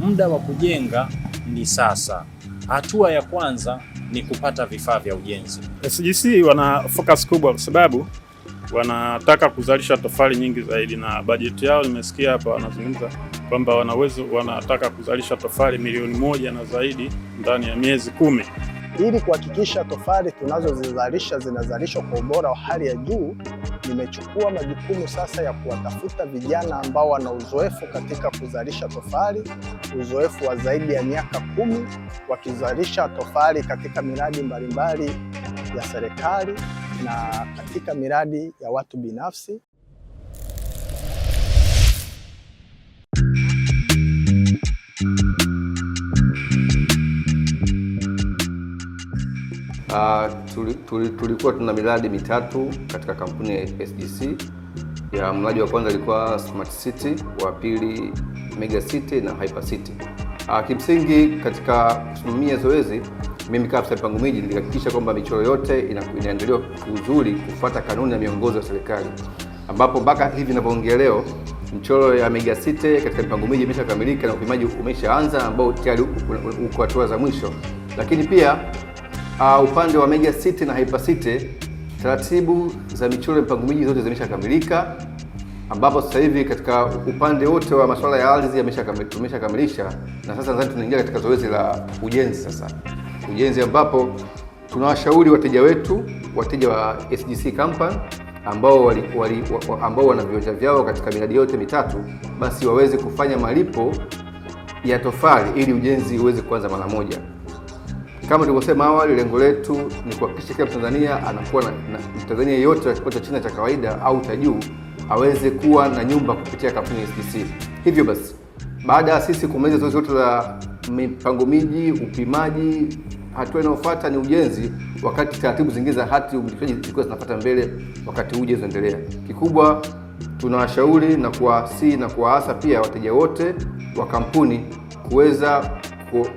muda wa kujenga ni sasa. Hatua ya kwanza ni kupata vifaa vya ujenzi. SGC wana focus kubwa kwa sababu wanataka kuzalisha tofali nyingi zaidi, na bajeti yao nimesikia hapa wanazungumza kwamba wanataka kuzalisha tofali milioni 1 na zaidi ndani ya miezi 10. Ili kuhakikisha tofali tunazozizalisha zinazalishwa kwa ubora wa hali ya juu, nimechukua majukumu sasa ya kuwatafuta vijana ambao wana uzoefu katika kuzalisha tofali, uzoefu wa zaidi ya miaka 10 wakizalisha tofali katika miradi mbalimbali ya serikali na katika miradi ya watu binafsi. Tulikuwa tuna miradi mitatu katika kampuni ya SGC. Ya mradi wa kwanza ilikuwa Smart City, wa pili Mega City na Hyper City. Kimsingi katika kusimamia zoezi, mimi kama afisa mipango miji nilihakikisha kwamba michoro yote inaandaliwa vizuri kufuata kanuni na miongozo ya serikali, ambapo mpaka hivi ninavyoongea leo mchoro ya Mega City katika mipango miji imeshakamilika na upimaji umeshaanza ambao tayari uko hatua za mwisho. Lakini pia upande wa Mega City na Hyper City taratibu za michoro ya mipango miji zote zimeshakamilika, ambapo sasa hivi katika upande wote wa masuala ya ardhi tumeshakamilisha, na sasa nadhani tunaingia katika zoezi la ujenzi sasa. Ujenzi ambapo tunawashauri wateja wetu, wateja wa SGC Company ambao wana viwanja vyao katika miradi yote mitatu, basi waweze kufanya malipo ya tofali ili ujenzi uweze kuanza mara moja. Kama tulivyosema awali, lengo letu ni kuhakikisha kila Mtanzania anakuwa na Mtanzania yeyote wa kipato cha chini cha kawaida au cha juu aweze kuwa na nyumba kupitia kampuni ya SGC. Hivyo basi, baada ya sisi kumaliza zoezi lote la mipango miji, upimaji, hatua inayofuata ni ujenzi, wakati taratibu zingine za hati umilikaji zilikuwa zinafuata mbele wakati ujenzi unaendelea. Kikubwa tunawashauri na kuwasihi na kuwaasa pia wateja wote wa kampuni kuweza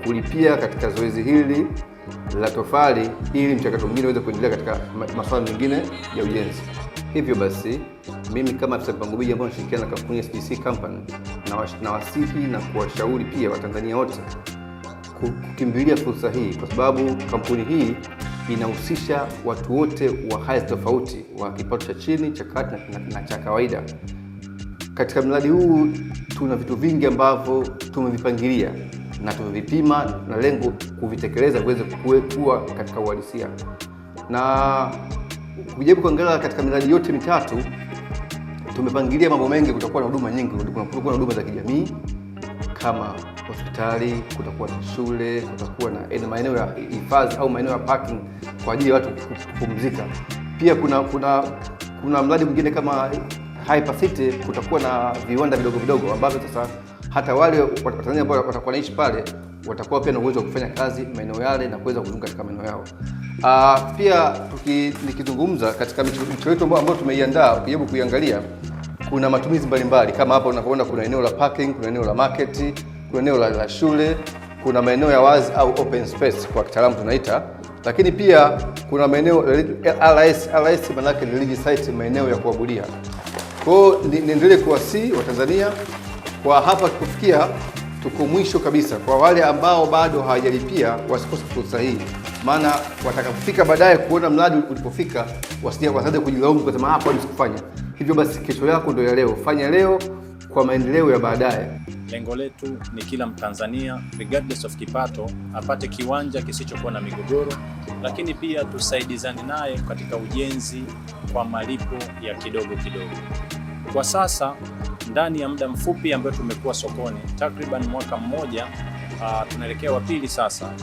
kulipia katika zoezi hili la tofali ili mchakato mwingine uweze kuendelea katika masuala mengine ya ujenzi. Hivyo basi, mimi kama afisa mipango miji ambaye nashirikiana na kampuni ya SGC Company na wasihi na kuwashauri pia Watanzania wote kukimbilia fursa hii, kwa sababu kampuni hii inahusisha watu wote wa hali tofauti, wa kipato cha chini, cha kati na cha kawaida. Katika mradi huu tuna vitu vingi ambavyo tumevipangilia na tumevipima na lengo kuvitekeleza kuweze kuwa katika uhalisia. Na kujaribu kuangalia katika miradi yote mitatu tumepangilia mambo mengi. Kutakuwa na huduma nyingi, kutakuwa na huduma za kijamii kama hospitali, kutakuwa na shule, kutakuwa na maeneo ya hifadhi au maeneo ya parking kwa ajili ya watu kupumzika. Pia kuna mradi mwingine kama Hyper City, kutakuwa na viwanda vidogo vidogo ambavyo sasa hata wale Watanzania ambao watakuwa naishi pale watakuwa pia na uwezo wa kufanya kazi maeneo yale na kuweza kuzunguka katika maeneo yao. Pia nikizungumza katika michoro yetu ambayo tumeiandaa, ukijaribu kuiangalia kuna matumizi mbalimbali, kama hapa unapoona kuna eneo la parking, kuna eneo la market, kuna eneo la shule, kuna maeneo ya wazi au open space kwa kitaalamu tunaita. Lakini pia kuna maeneo RS maana yake ni religious site, maeneo ya kuabudia. Kwa hiyo niendelee kuwasihi Watanzania kwa hapa kufikia tuko mwisho kabisa. Kwa wale ambao bado hawajalipia wasikose fursa hii, maana watakapofika baadaye kuona mradi ulipofika wasianze kujilaumu kwa sababu hapo nisikufanya. Hivyo basi kesho yako ndio ya leo, fanya leo kwa maendeleo ya baadaye. Lengo letu ni kila Mtanzania regardless of kipato apate kiwanja kisichokuwa na migogoro, lakini pia tusaidizane naye katika ujenzi kwa malipo ya kidogo kidogo. Kwa sasa ndani ya muda mfupi ambao tumekuwa sokoni, takriban mwaka mmoja, tunaelekea wa pili sasa,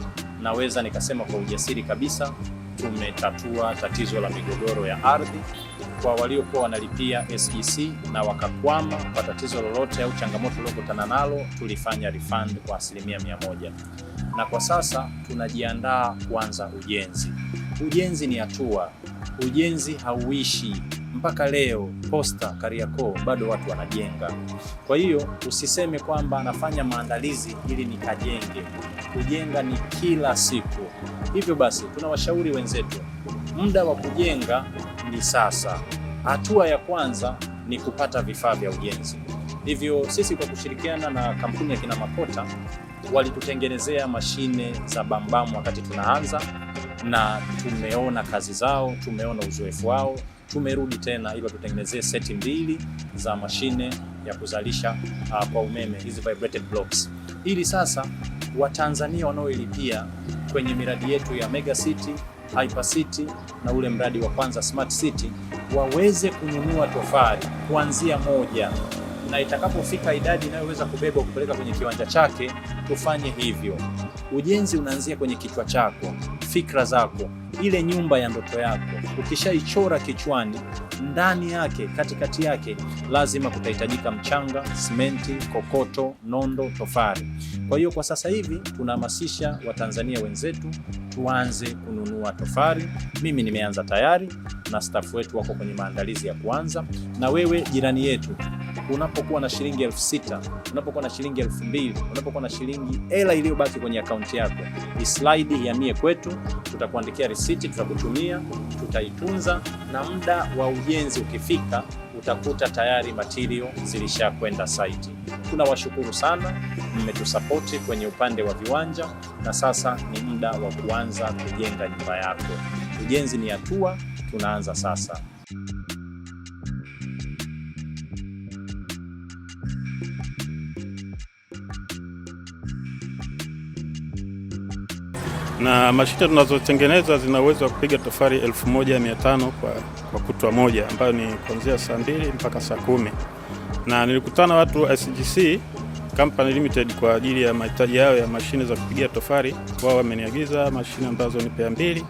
naweza nikasema kwa ujasiri kabisa tumetatua tatizo la migogoro ya ardhi kwa waliokuwa wanalipia SGC na wakakwama kwa tatizo lolote au changamoto lililokutana nalo, tulifanya refund kwa 100%. Na kwa sasa tunajiandaa kuanza ujenzi. Ujenzi ni hatua. Ujenzi hauishi. Mpaka leo Posta, Kariakoo bado watu wanajenga. Kwa hiyo usiseme kwamba anafanya maandalizi ili nikajenge. Kujenga ni kila siku. Hivyo basi tunawashauri wenzetu, muda wa kujenga ni sasa. Hatua ya kwanza ni kupata vifaa vya ujenzi. Hivyo sisi kwa kushirikiana na kampuni ya kina Makota walitutengenezea mashine za bambamu wakati tunaanza, na tumeona kazi zao, tumeona uzoefu wao, tumerudi tena ili tutengenezee seti 2 za mashine ya kuzalisha kwa umeme, hizi vibrated blocks, ili sasa Watanzania wanaoilipia kwenye miradi yetu ya Mega City, Hyper City na ule mradi wa kwanza Smart City waweze kununua tofali kuanzia 1, na itakapofika idadi inayoweza kubeba kupeleka kwenye kiwanja chake tufanye hivyo. Ujenzi unaanzia kwenye kichwa chako, fikra zako, ile nyumba ya ndoto yako. Ukishaichora kichwani, ndani yake, katikati yake lazima kutahitajika mchanga, simenti, kokoto, nondo, tofali. Kwa hiyo kwa sasa hivi tunahamasisha Watanzania wenzetu tuanze kununua tofali. Mimi nimeanza tayari na staff wetu wako kwenye maandalizi ya kuanza. Na wewe jirani yetu, unapokuwa na shilingi 6,000, unapokuwa na shilingi 2,000, unapokuwa na shilingi hela iliyobaki kwenye akaunti yako, slide ihamie kwetu, tutakuandikia risiti, tutakutumia, tutaitunza, na muda wa ujenzi ukifika utakuta tayari material zilishakwenda site. Tunawashukuru sana, mmetusapoti kwenye upande wa viwanja, na sasa ni muda wa kuanza kujenga nyumba yako. Ujenzi ni hatua, tunaanza sasa. Na mashine tunazotengeneza zina uwezo wa kupiga tofali 1500 kwa kutwa moja, ambayo ni kuanzia saa 2 mpaka saa 10. Na nilikutana watu wa SGC Company Limited kwa ajili ya mahitaji yao ya mashine za kupigia tofali. Wao wameniagiza mashine ambazo ni pea 2,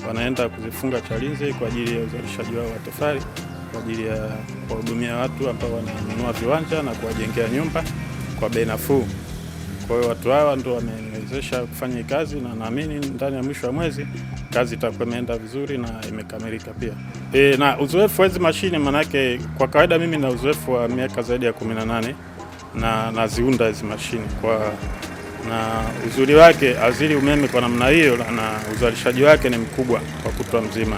wanaenda kuzifunga Chalinze kwa ajili ya uzalishaji wao wa tofali, kwa ajili ya kuwahudumia watu ambao wananunua viwanja na kuwajengea nyumba kwa bei nafuu. Kwa hiyo watu hawa ndio wameniwezesha kufanya kazi, na naamini ndani ya mwisho wa mwezi kazi itakuwa imeenda vizuri na imekamilika pia. Na uzoefu wa hizi mashine, manake kwa kawaida mimi na uzoefu wa miaka zaidi ya 18 na naziunda hizi mashine na uzuri wake azili umeme kwa namna hiyo, na uzalishaji wake ni mkubwa kwa kutwa mzima.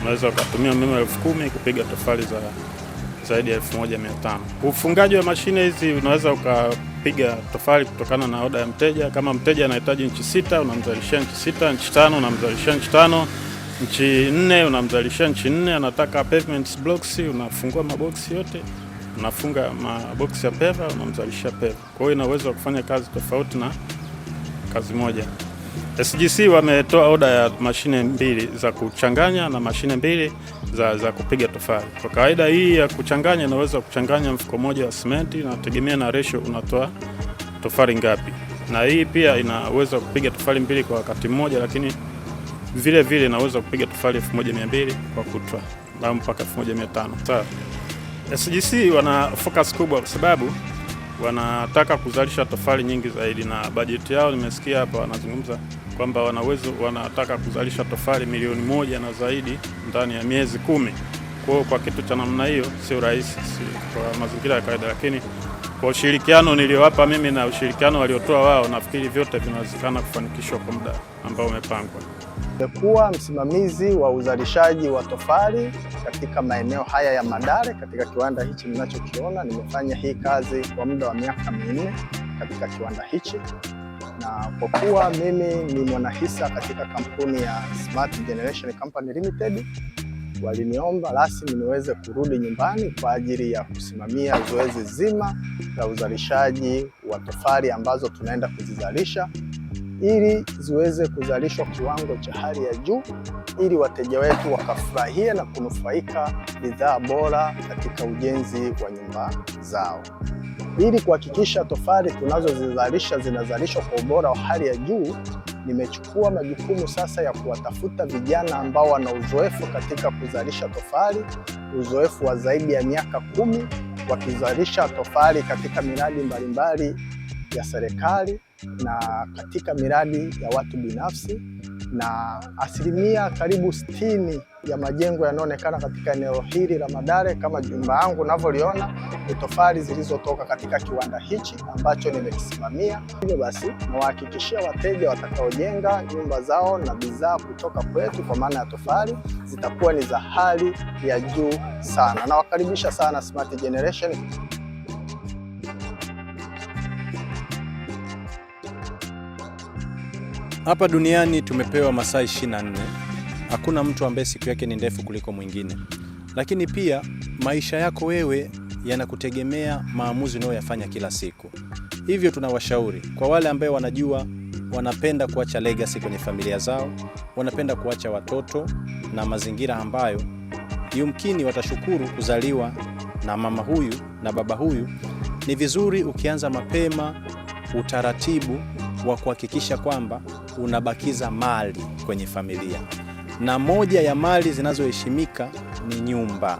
Unaweza ukatumia umeme 10,000 kupiga tofali za zaidi ya 1500. Ufungaji wa mashine hizi unaweza ukapiga tofali kutokana na oda ya mteja. Kama mteja anahitaji inchi 6, unamzalishia inchi 6, inchi 5 unamzalishia inchi 5, inchi 4 unamzalishia inchi 4. Anataka pavement blocks, unafungua maboksi yote, unafunga maboksi ya peva, unamzalishia peva. Kwa hiyo ina uwezo wa kufanya kazi tofauti na kazi moja. SGC wametoa oda ya mashine 2 za kuchanganya na mashine 2 za kupiga tofali. Kwa kawaida hii ya kuchanganya inaweza kuchanganya mfuko moja wa simenti, na tegemea na ratio unatoa tofali ngapi. Na hii pia inaweza kupiga tofali 2 kwa wakati mmoja, lakini vile vile inaweza kupiga tofali 1200 kwa kutwa au mpaka 1500. Sawa. SGC wana focus kubwa kwa sababu wanataka kuzalisha tofali nyingi zaidi, na bajeti yao nimesikia hapa wanazungumza kwamba wanataka kuzalisha tofali 1,000,000 na zaidi ndani ya miezi 10. Kwa kitu cha namna hiyo sio rahisi kwa mazingira ya kawaida, lakini kwa ushirikiano niliowapa mimi na ushirikiano waliotoa wao, nafikiri vyote vinawezekana kufanikishwa kwa muda ambao umepangwa. Nimekuwa msimamizi wa uzalishaji wa tofali katika maeneo haya ya Madale katika kiwanda hichi mnachokiona. Nimefanya hii kazi kwa muda wa miaka 4 katika kiwanda hichi, na kwa kuwa mimi ni mwanahisa katika kampuni ya Smart Generation Company Limited, waliniomba rasmi niweze kurudi nyumbani kwa ajili ya kusimamia zoezi zima la uzalishaji wa tofali ambazo tunaenda kuzizalisha, ili ziweze kuzalishwa kiwango cha hali ya juu, ili wateja wetu wakafurahia na kunufaika bidhaa bora katika ujenzi wa nyumba zao. Ili kuhakikisha tofali tunazozizalisha zinazalishwa kwa ubora wa hali ya juu, nimechukua majukumu sasa ya kuwatafuta vijana ambao wana uzoefu katika kuzalisha tofali, uzoefu wa zaidi ya miaka 10 wakizalisha tofali katika miradi mbalimbali ya serikali na katika miradi ya watu binafsi, na asilimia karibu 60 ya majengo yanayoonekana katika eneo hili la Madale kama jumba yangu unavyoliona ni tofali zilizotoka katika kiwanda hichi ambacho nimekisimamia. Hivyo basi nawahakikishia wateja watakaojenga nyumba zao na bidhaa kutoka kwetu kwa maana ya tofali zitakuwa ni za hali ya juu sana. Nawakaribisha sana Smart Generation. Hapa duniani tumepewa masaa 24. Hakuna mtu ambaye siku yake ni ndefu kuliko mwingine. Lakini pia maisha yako wewe yanakutegemea maamuzi unayoyafanya kila siku. Hivyo tunawashauri kwa wale ambao wanajua wanapenda kuacha legacy kwenye familia zao, wanapenda kuacha watoto na mazingira ambayo yumkini watashukuru kuzaliwa na mama huyu na baba huyu, ni vizuri ukianza mapema utaratibu wa kuhakikisha kwamba unabakiza mali kwenye familia. Na moja ya mali zinazoheshimika ni nyumba,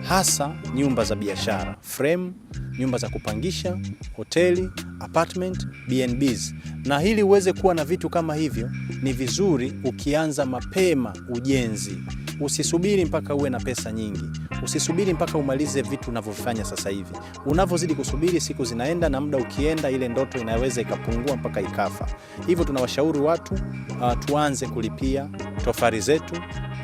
hasa nyumba za biashara, frame, nyumba za kupangisha, hoteli, apartment, B&Bs. Na hili uweze kuwa na vitu kama hivyo, ni vizuri ukianza mapema ujenzi. Usisubiri mpaka uwe na pesa nyingi. Usisubiri mpaka umalize vitu unavyofanya sasa hivi. Unavozidi kusubiri, siku zinaenda na muda ukienda, ile ndoto inaweza ikapungua mpaka ikafa. Hivyo tunawashauri watu tuanze kulipia tofali zetu.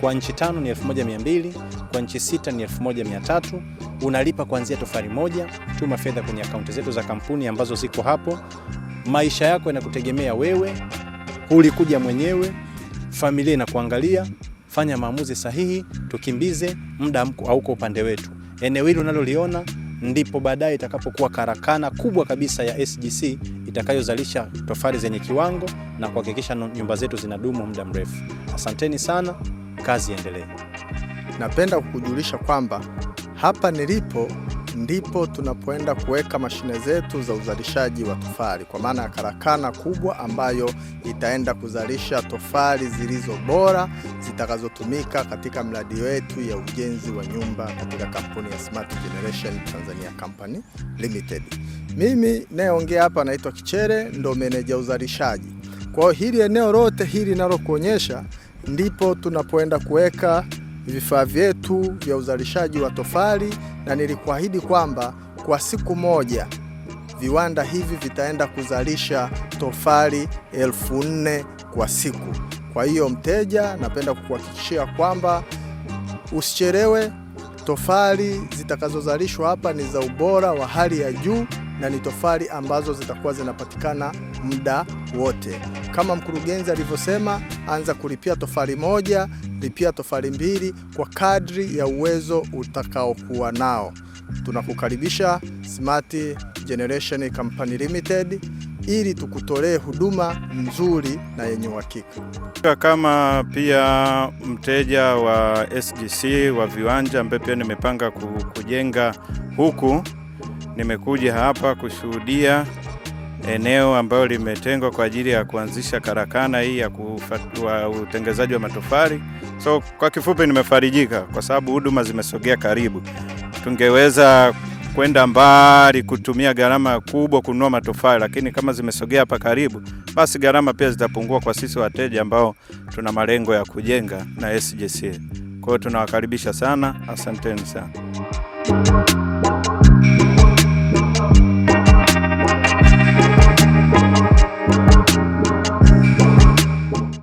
Kwa nchi 5 ni 1200, kwa nchi 6 ni 1300. Unalipa kuanzia tofali moja. Tuma fedha kwenye akaunti zetu za kampuni ambazo ziko hapo. Maisha yako yanakutegemea wewe, ulikuja mwenyewe, familia inakuangalia. Fanya maamuzi sahihi, tukimbize, muda hauko upande wetu. Eneo hili unaloliona ndipo baadaye itakapokuwa karakana kubwa kabisa ya SGC itakayozalisha tofali zenye kiwango na kuhakikisha nyumba zetu zinadumu muda mrefu. Asanteni sana, kazi endelee. Napenda kukujulisha kwamba hapa nilipo ndipo tunapoenda kuweka mashine zetu za uzalishaji wa tofali, kwa maana ya karakana kubwa ambayo itaenda kuzalisha tofali zilizo bora zitakazotumika katika mradi wetu ya ujenzi wa nyumba katika kampuni ya Smart Generation Tanzania Company Limited. Mimi nayeongea hapa naitwa Kichere, ndo meneja uzalishaji. Kwa hiyo hili eneo lote hili nalokuonyesha ndipo tunapoenda kuweka vifaa vyetu vya uzalishaji wa tofali, na nilikuahidi kwamba kwa siku moja viwanda hivi vitaenda kuzalisha tofali 4000 kwa siku. Kwa hiyo mteja, napenda kukuhakikishia kwamba usichelewe. Tofali zitakazozalishwa hapa ni za ubora wa hali ya juu na ni tofali ambazo zitakuwa zinapatikana muda wote. Kama mkurugenzi alivyosema, anza kulipia tofali moja, lipia tofali 2 kwa kadri ya uwezo utakaokuwa nao. Tunakukaribisha Smart Generation Company Limited ili tukutolee huduma nzuri na yenye uhakika. Kama pia mteja wa SGC wa viwanja ambaye pia nimepanga kujenga huku, nimekuja hapa kushuhudia eneo ambalo limetengwa kwa ajili ya kuanzisha karakana hii ya utengenezaji wa matofali. So kwa kifupi nimefarijika kwa sababu huduma zimesogea karibu. Tungeweza kwenda mbali kutumia gharama kubwa kununua matofali, lakini kama zimesogea hapa karibu, basi gharama pia zitapungua kwa sisi wateja ambao tuna malengo ya kujenga na SGC. Kwa hiyo tunawakaribisha sana, asanteni sana.